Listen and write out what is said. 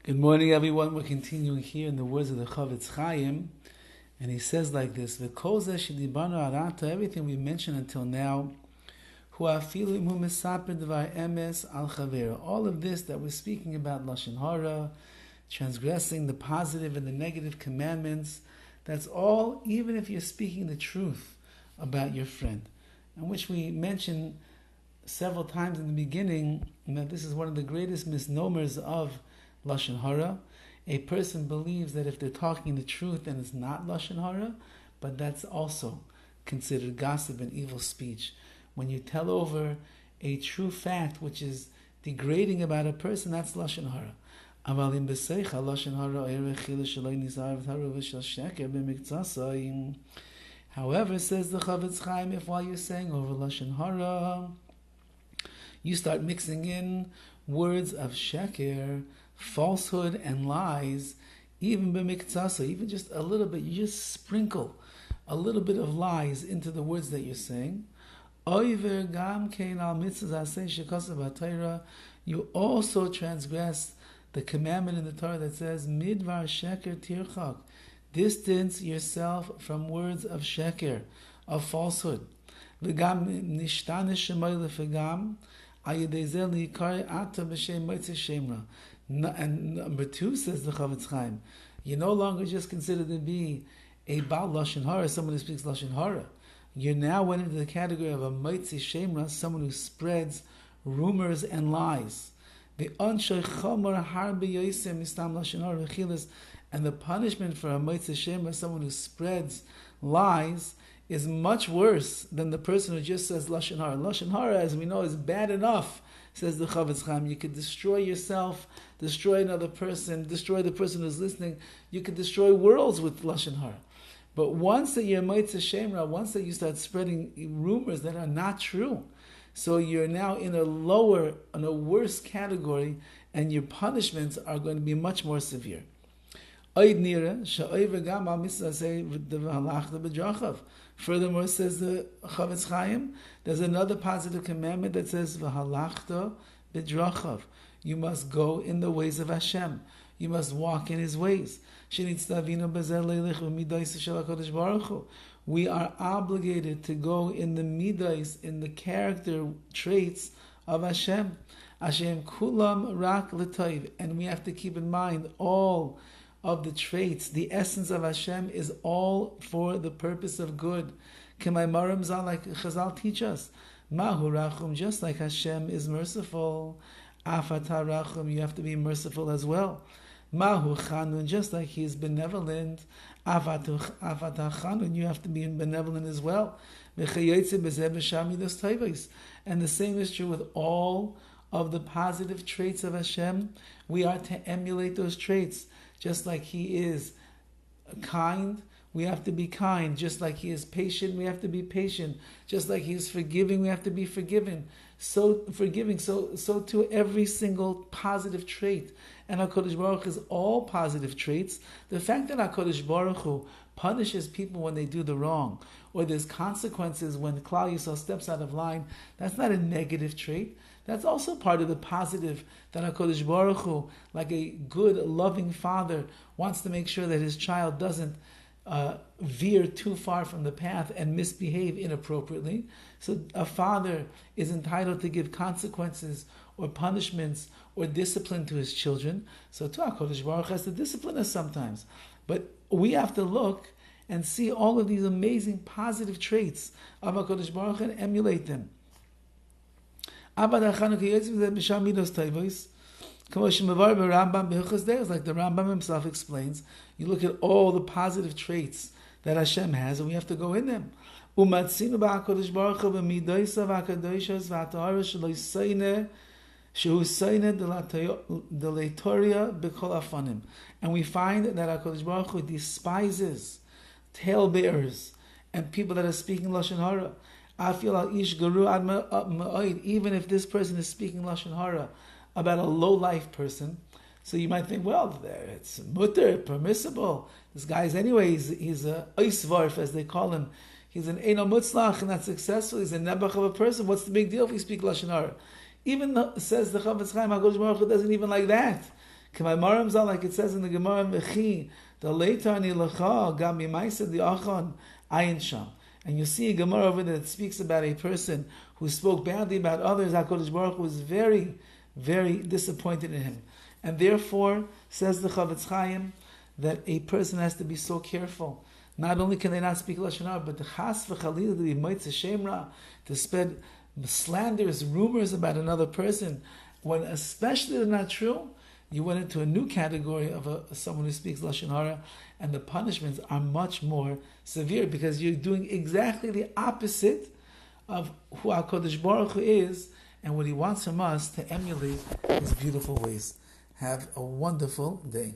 Good morning, everyone. We're continuing here in the words of the CHOFETZ CHAIM, and he says like this: "V'kol zeh shedibanu arata." Everything we mentioned until now, hu afilu im hu mesaper dvar emes al chavero. All of this that we're speaking about lashon hara, transgressing the positive and the negative commandments. That's all, even if you're speaking the truth about your friend, and which we mentioned several times in the beginning. That this is one of the greatest misnomers of lashon hara. A person believes that if they're talking the truth, then it's not lashon hara, but that's also considered gossip and evil speech. When you tell over a true fact which is degrading about a person, that's lashon hara. However, says the CHOFETZ CHAIM, if while you're saying over lashon hara, you start mixing in words of sheker, falsehood and lies, even b'miktsasa, even just a little bit, you just sprinkle a little bit of lies into the words that you're saying. Oiver gam kein al mitzvah aseh shekasav haTorah, you also transgress the commandment in the Torah that says midvar sheker tirchak, distance yourself from words of sheker, of falsehood. V'gam nishtane shemoy lefegam ayedei likar ata b'shem motzei shemra. And number two, says the CHOFETZ CHAIM, you're no longer just considered to be a Baal Lashon Hara, someone who speaks Lashon Hara. You now went into the category of a Motzei Shemra, someone who spreads rumors and lies. The Anshay Chomer Harbe Yosem Mistam Lashon Hara V'chilas, and the punishment for a Motzei Shemra, someone who spreads lies, is much worse than the person who just says Lashon Hara. Lashon Hara, as we know, is bad enough, says the CHOFETZ CHAIM. You could destroy yourself, destroy another person, destroy the person who's listening. You could destroy worlds with lashon hara. But once that you're motzei shemra, once that you start spreading rumors that are not true, so you're now in a worse category, and your punishments are going to be much more severe. Furthermore, says the CHOFETZ CHAIM, there's another positive commandment that says v'halachta b'drachav. You must go in the ways of Hashem. You must walk in His ways. We are obligated to go in the midas, in the character traits of Hashem. Hashem kulam rak l'tayv, and we have to keep in mind all of the traits. The essence of Hashem is all for the purpose of good. K'maimarim zal, like Chazal teach us, Mahu rachum, just like Hashem is merciful, Afata rachum, you have to be merciful as well. Mahu chanun, just like He is benevolent, Afata chanun, you have to be benevolent as well. And the same is true with all of the positive traits of Hashem. We are to emulate those traits. Just like He is kind, we have to be kind. Just like He is patient, we have to be patient. Just like He is forgiving, we have to be forgiving. So too every single positive trait. And HaKadosh Baruch Hu is all positive traits. The fact that HaKadosh Baruch Hu punishes people when they do the wrong, or there's consequences when Klal Yisrael steps out of line, that's not a negative trait. That's also part of the positive, that HaKadosh Baruch Hu, like a good, loving father, wants to make sure that his child doesn't veer too far from the path and misbehave inappropriately. So a father is entitled to give consequences or punishments or discipline to his children. So too, HaKadosh Baruch Hu has to discipline us sometimes. But we have to look and see all of these amazing positive traits of HaKadosh Baruch Hu and emulate them. Like the Rambam himself explains, you look at all the positive traits that Hashem has, and we have to go in them. And we find that HaKadosh Baruch Hu despises talebearers and people that are speaking lashon hara. Even if this person is speaking lashon hara about a low-life person, so you might think, well, it's mutter, permissible. This guy's anyways, he's a oisvarf, as they call him. He's an eino mutzlach, and not successful. He's a nebuch of a person. What's the big deal if we speak lashon hara? Even though, says the CHOFETZ CHAIM, HaKadosh Baruch Hu doesn't even like that. K'maimarim zal, like it says in the Gemara, V'chi, the leitani l'cha, gam yimaisa di'achon, ayin sham. And you see a Gemara over there that speaks about a person who spoke badly about others. HaKadosh Baruch Hu was very, very disappointed in him. And therefore, says the CHOFETZ CHAIM, that a person has to be so careful. Not only can they not speak Lashon Hara, but the chas v'chalila, to be moitze shemra, to spread slanderous rumors about another person, when especially they're not true, you went into a new category of someone who speaks Lashon Hara, and the punishments are much more severe because you're doing exactly the opposite of who HaKadosh Baruch Hu is and what He wants from us to emulate His beautiful ways. Have a wonderful day.